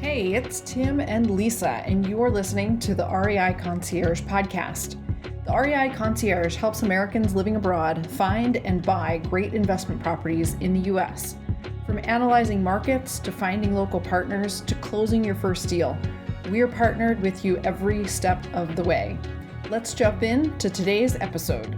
Hey, it's Tim and Lisa, and you're listening to the REI Concierge podcast. The REI Concierge helps Americans living abroad find and buy great investment properties in the U.S. From analyzing markets to finding local partners to closing your first deal, we are partnered with you every step of the way. Let's jump into today's episode.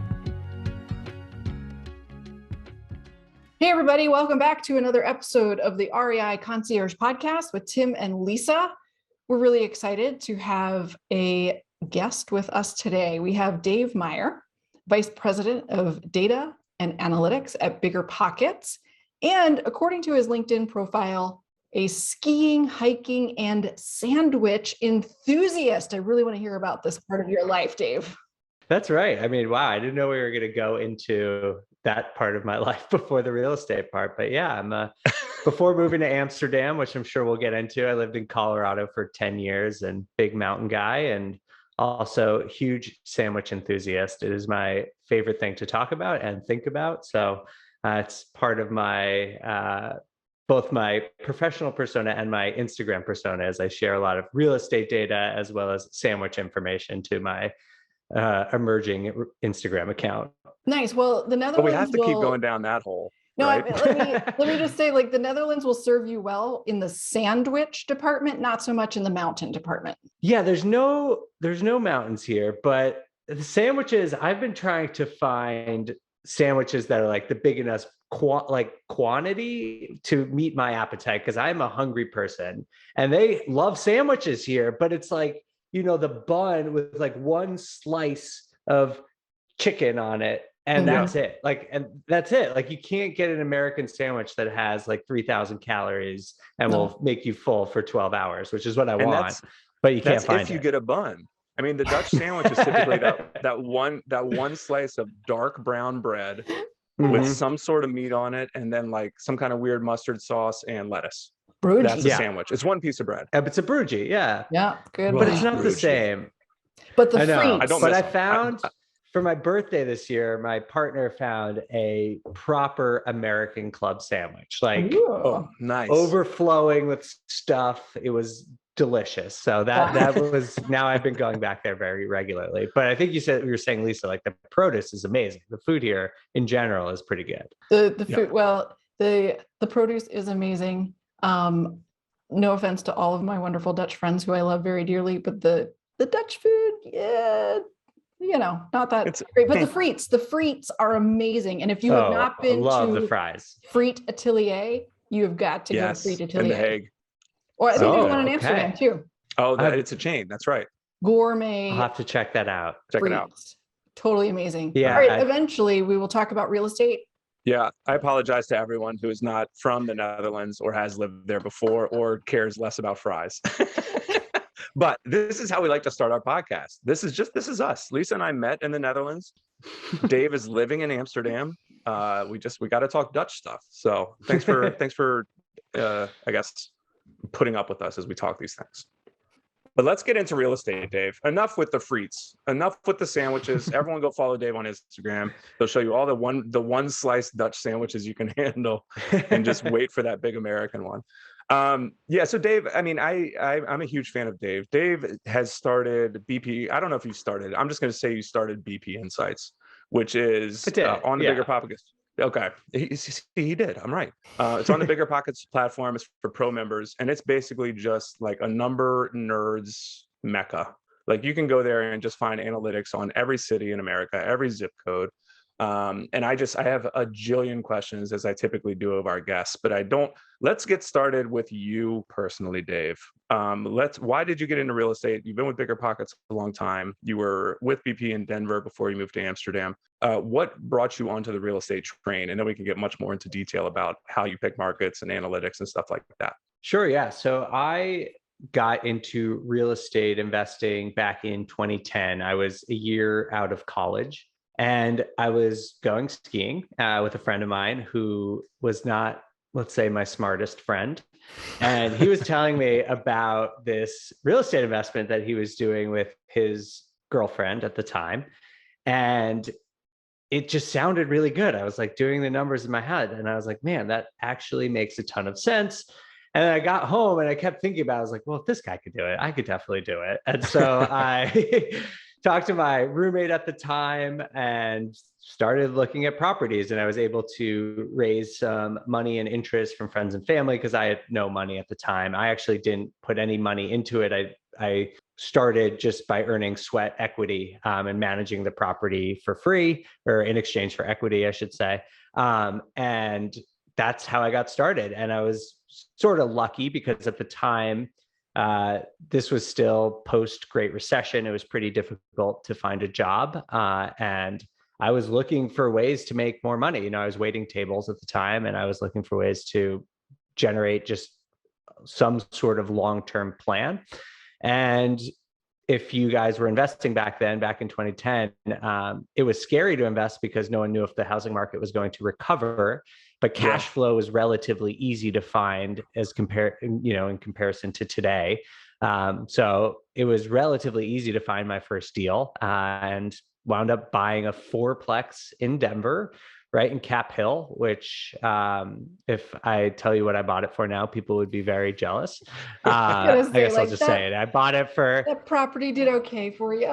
Hey everybody, welcome back to another episode of the REI Concierge podcast with Tim and Lisa. We're really excited to have a guest with us today. We have Dave Meyer, Vice President of Data and Analytics at Bigger Pockets, and according to his LinkedIn profile, a skiing, hiking, and sandwich enthusiast. I really want to hear about this part of your life, Dave. That's right. I mean, wow, I didn't know we were going to go into that part of my life before the real estate part. But yeah, I'm before moving to Amsterdam, which I'm sure we'll get into, I lived in Colorado for 10 years and big mountain guy and also huge sandwich enthusiast. It is my favorite thing to talk about and think about. So it's part of my both my professional persona and my Instagram persona, as I share a lot of real estate data as well as sandwich information to my emerging Instagram account. Nice. Well, the Netherlands. But we have to keep going down that hole. No, right? let me just say, like, the Netherlands will serve you well in the sandwich department, not so much in the mountain department. Yeah, there's no mountains here, but the sandwiches, I've been trying to find sandwiches that are like the big enough quantity to meet my appetite, because I'm a hungry person and they love sandwiches here, but it's like, you know, the bun with like one slice of chicken on it. And that's it. And that's it. Like, you can't get an American sandwich that has like 3,000 calories and will make you full for 12 hours, which is what I want. But you can't find it. If you get a bun. I mean, the Dutch sandwich is typically that one slice of dark brown bread with some sort of meat on it, and then like some kind of weird mustard sauce and lettuce. Broodgie. That's a sandwich. It's one piece of bread. It's a broodgie, yeah. Yeah, good. But it's not the same. But the frites. But I found for my birthday this year, my partner found a proper American club sandwich, like nice, overflowing with stuff. It was delicious. So that was, now I've been going back there very regularly. But I think you were saying, Lisa, like the produce is amazing. The food here in general is pretty good. The food, well, the produce is amazing. No offense to all of my wonderful Dutch friends who I love very dearly, but the Dutch food, not that great. But the frites are amazing. And if you have not been to the fries. Friet Atelier, you have got to go to Friet Atelier. In The Hague. Or I think there's one in Amsterdam too. Oh, it's a chain. That's right. Gourmet. I'll have to check that out. Check it out. Totally amazing. Yeah. All right. Eventually, we will talk about real estate. Yeah, I apologize to everyone who is not from the Netherlands or has lived there before or cares less about fries. But this is how we like to start our podcast. This is us. Lisa and I met in the Netherlands. Dave is living in Amsterdam. We got to talk Dutch stuff. So thanks for I guess putting up with us as we talk these things. But let's get into real estate, Dave. Enough with the frites. Enough with the sandwiches. Everyone go follow Dave on Instagram. They'll show you all the one slice Dutch sandwiches you can handle, and just wait for that big American one. So Dave, I mean, I'm a huge fan of Dave. Dave has started BP. I don't know if you started. I'm just going to say you started BP Insights, which is on the Bigger Pockets. Okay, he did. I'm right. It's on the Bigger Pockets platform. It's for pro members, and it's basically just like a number nerds mecca. Like, you can go there and just find analytics on every city in America, every zip code. And I have a jillion questions, as I typically do of our guests, but let's get started with you personally, Dave. Why did you get into real estate? You've been with Bigger Pockets a long time. You were with BP in Denver before you moved to Amsterdam. What brought you onto the real estate train? And then we can get much more into detail about how you pick markets and analytics and stuff like that. Sure. Yeah. So I got into real estate investing back in 2010. I was a year out of college. And I was going skiing with a friend of mine who was not, let's say, my smartest friend. And he was telling me about this real estate investment that he was doing with his girlfriend at the time. And it just sounded really good. I was like doing the numbers in my head and I was like, man, that actually makes a ton of sense. And then I got home and I kept thinking about it. I was like, well, if this guy could do it, I could definitely do it. And so I talked to my roommate at the time and started looking at properties. And I was able to raise some money and interest from friends and family because I had no money at the time. I actually didn't put any money into it. I started just by earning sweat equity and managing the property for free, or in exchange for equity, I should say. And that's how I got started. And I was sort of lucky because at the time, this was still post Great Recession. It was pretty difficult to find a job. And I was looking for ways to make more money. You know, I was waiting tables at the time and I was looking for ways to generate just some sort of long-term plan. And if you guys were investing back then, back in 2010, it was scary to invest because no one knew if the housing market was going to recover. But cash flow was relatively easy to find in comparison to today. So it was relatively easy to find my first deal, and wound up buying a fourplex in Denver, right in Cap Hill, which if I tell you what I bought it for now, people would be very jealous. I guess I'll just say it. I bought it for... That property did okay for you.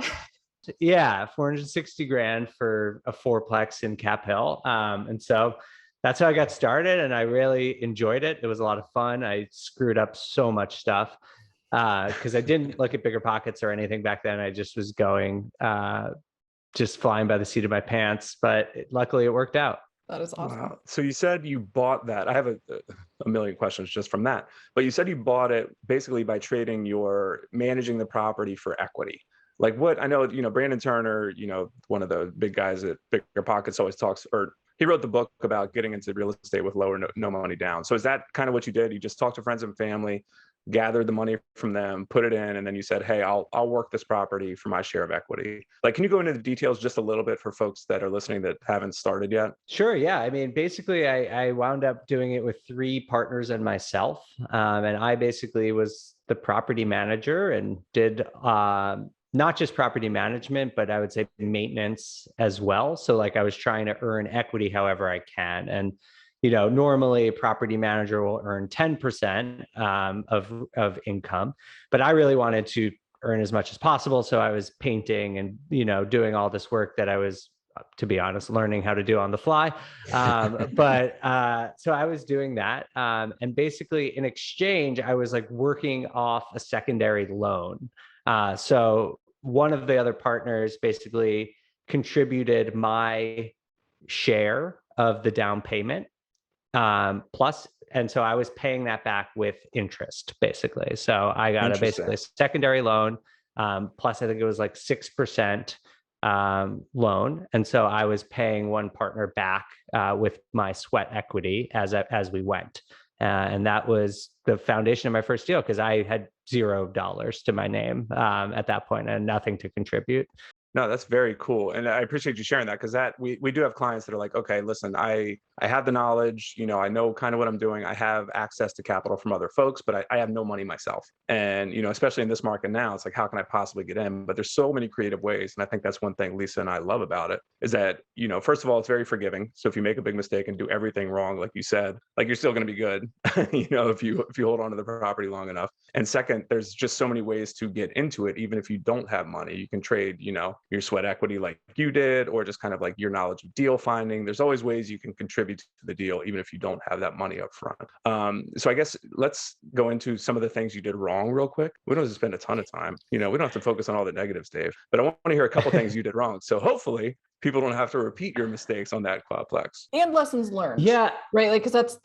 Yeah, 460 grand for a fourplex in Cap Hill. And so that's how I got started, and I really enjoyed it. It was a lot of fun. I screwed up so much stuff because I didn't look at bigger pockets or anything back then. I just was going, just flying by the seat of my pants, but luckily it worked out. That is awesome. Wow. So you said you bought that. I have a million questions just from that, but you said you bought it basically by managing the property for equity. Like what, I know, Brandon Turner, one of the big guys at Bigger Pockets always talks, or he wrote the book about getting into real estate with low or no money down. So is that kind of what you did? You just talked to friends and family, gathered the money from them, put it in, and then you said, hey, I'll work this property for my share of equity. Like, can you go into the details just a little bit for folks that are listening that haven't started yet? Sure. Yeah. I mean, basically, I wound up doing it with 3 partners and myself. And I basically was the property manager and did not just property management, but I would say maintenance as well. So like I was trying to earn equity however I can. And normally a property manager will earn 10% of income, but I really wanted to earn as much as possible. So I was painting and, doing all this work that I was, to be honest, learning how to do on the fly. So I was doing that. And basically in exchange, I was like working off a secondary loan. So one of the other partners basically contributed my share of the down payment. Plus, and so I was paying that back with interest, basically. So I got basically a secondary loan, plus I think it was like 6% loan. And so I was paying one partner back with my sweat equity as we went. And that was the foundation of my first deal because I had $0 to my name at that point and nothing to contribute. No, that's very cool. And I appreciate you sharing that because we do have clients that are like, okay, listen, I have the knowledge, I know kind of what I'm doing. I have access to capital from other folks, but I have no money myself. And, especially in this market now, it's like, how can I possibly get in? But there's so many creative ways. And I think that's one thing Lisa and I love about it is that, first of all, it's very forgiving. So if you make a big mistake and do everything wrong, like you said, like you're still going to be good, if you hold on to the property long enough. And second, there's just so many ways to get into it. Even if you don't have money, you can trade, your sweat equity like you did, or just kind of like your knowledge of deal finding. There's always ways you can contribute to the deal, even if you don't have that money up front. So I guess let's go into some of the things you did wrong real quick. We don't have to spend a ton of time. We don't have to focus on all the negatives, Dave, but I want to hear a couple things you did wrong. So hopefully people don't have to repeat your mistakes on that quadplex. And lessons learned. Yeah. Right. Like, because that's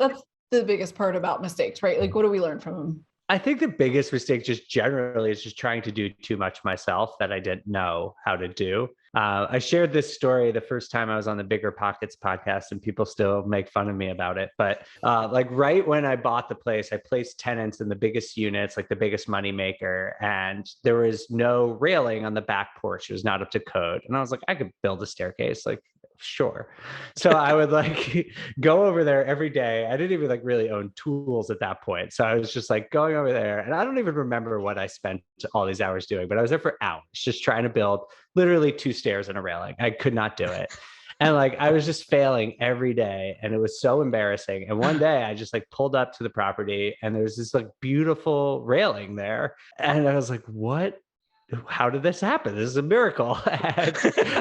the biggest part about mistakes, right? Like, what do we learn from them? I think the biggest mistake just generally is just trying to do too much myself that I didn't know how to do. I shared this story the first time I was on the Bigger Pockets podcast and people still make fun of me about it. But like right when I bought the place, I placed tenants in the biggest units, like the biggest money maker. And there was no railing on the back porch. It was not up to code. And I was like, I could build a staircase. Like, sure. So I would like go over there every day. I didn't even like really own tools at that point. So I was just like going over there and I don't even remember what I spent all these hours doing, but I was there for hours just trying to build literally 2 stairs and a railing. I could not do it. And like, I was just failing every day and it was so embarrassing. And one day I just like pulled up to the property and there's this like beautiful railing there. And I was like, what? How did this happen? This is a miracle. And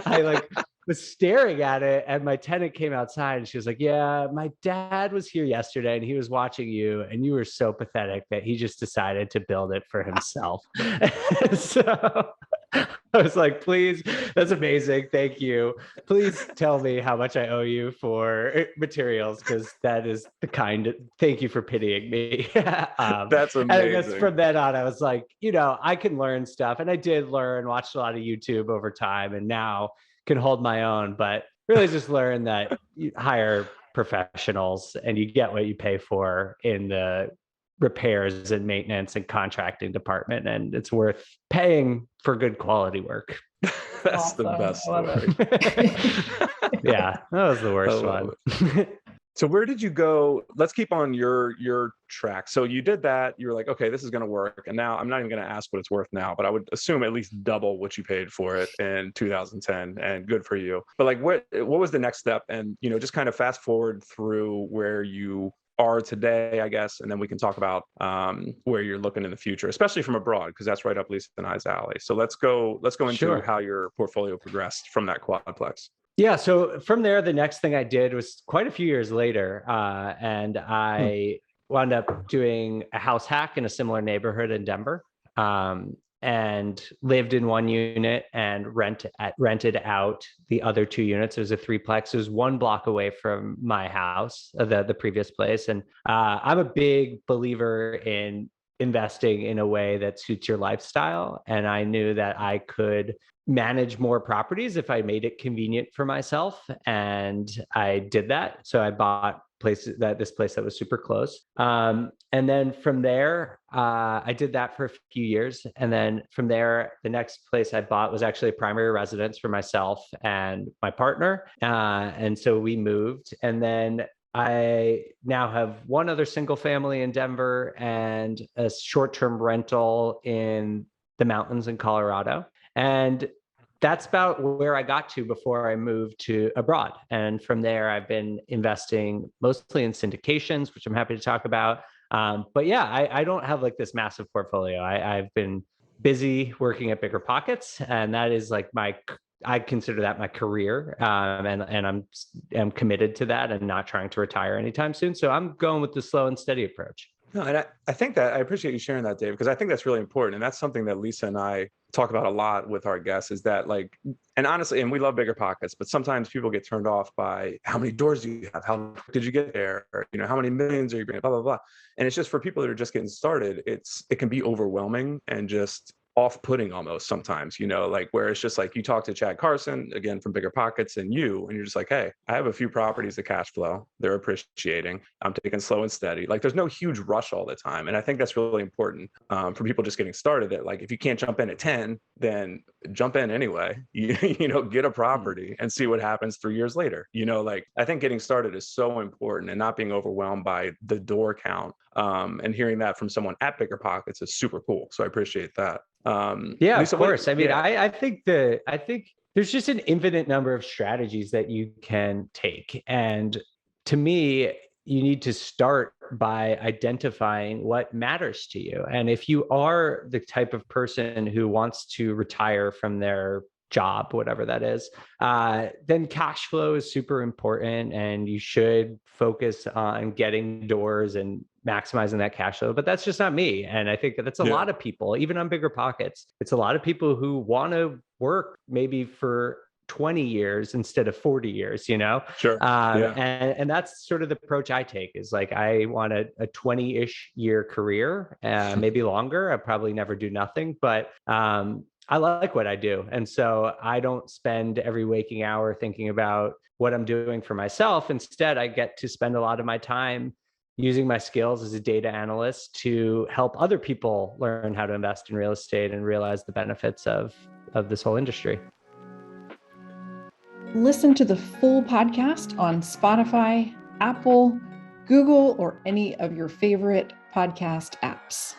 I like was staring at it and my tenant came outside and she was like, yeah, my dad was here yesterday and he was watching you and you were so pathetic that he just decided to build it for himself. So I was like, please, that's amazing. Thank you. Please tell me how much I owe you for materials, because that is the kind of, thank you for pitying me. That's and I guess amazing. from then on, I was like, I can learn stuff. And I did learn, watched a lot of YouTube over time, and now can hold my own, but really just learn that you hire professionals and you get what you pay for in the repairs and maintenance and contracting department, and it's worth paying for good quality work. That's the Awesome. best I love story. Yeah, that was the worst one. So where did you go? Let's keep on your track. So you did that. You're like, okay, this is going to work. And now I'm not even going to ask what it's worth now, but I would assume at least double what you paid for it in 2010. And good for you. But like, what was the next step? And just kind of fast forward through where you are today, I guess, and then we can talk about where you're looking in the future, especially from abroad, because that's right up Lisa and I's alley. So let's go into Sure. how your portfolio progressed from that quadplex. Yeah. So from there, the next thing I did was quite a few years later, and I wound up doing a house hack in a similar neighborhood in Denver, and lived in one unit and rented out the other two units. It was a threeplex. It was 1 block away from my house, the previous place. And I'm a big believer in investing in a way that suits your lifestyle. And I knew that I could manage more properties if I made it convenient for myself. And I did that. So I bought this place that was super close. And then from there, I did that for a few years. And then from there, the next place I bought was actually a primary residence for myself and my partner. And so we moved. And then I now have one other single family in Denver and a short-term rental in the mountains in Colorado. And that's about where I got to before I moved to abroad. And from there, I've been investing mostly in syndications, which I'm happy to talk about. But yeah, I don't have like this massive portfolio. I've been busy working at Bigger Pockets, and that is like I consider that my career, and I'm committed to that and not trying to retire anytime soon. So I'm going with the slow and steady approach. No, and I think that I appreciate you sharing that, Dave, because I think that's really important. And that's something that Lisa and I talk about a lot with our guests, is that like, and honestly, and we love Bigger Pockets, but sometimes people get turned off by how many doors do you have? How did you get there? Or, how many millions are you bringing? Blah, blah, blah. And it's just for people that are just getting started, it can be overwhelming and just off-putting almost sometimes, like where it's just like you talk to Chad Carson, again, from Bigger Pockets, and you're just like, hey, I have a few properties that cash flow. They're appreciating. I'm taking slow and steady. Like there's no huge rush all the time. And I think that's really important for people just getting started, that like, if you can't jump in at 10, then jump in anyway, get a property and see what happens 3 years later. Like I think getting started is so important, and not being overwhelmed by the door count. And hearing that from someone at Bigger Pockets is super cool. So I appreciate that. Yeah, Lisa, of course. I mean, yeah. I think there's just an infinite number of strategies that you can take. And to me, you need to start by identifying what matters to you. And if you are the type of person who wants to retire from their job, whatever that is, then cash flow is super important, and you should focus on getting doors and maximizing that cash flow. But that's just not me. And I think that's a lot of people, even on Bigger Pockets. It's a lot of people who want to work maybe for 20 years instead of 40 years, Sure. And that's sort of the approach I take, is like, I want a 20-ish year career, maybe longer. I probably never do nothing, but I like what I do. And so I don't spend every waking hour thinking about what I'm doing for myself. Instead, I get to spend a lot of my time using my skills as a data analyst to help other people learn how to invest in real estate and realize the benefits of this whole industry. Listen to the full podcast on Spotify, Apple, Google, or any of your favorite podcast apps.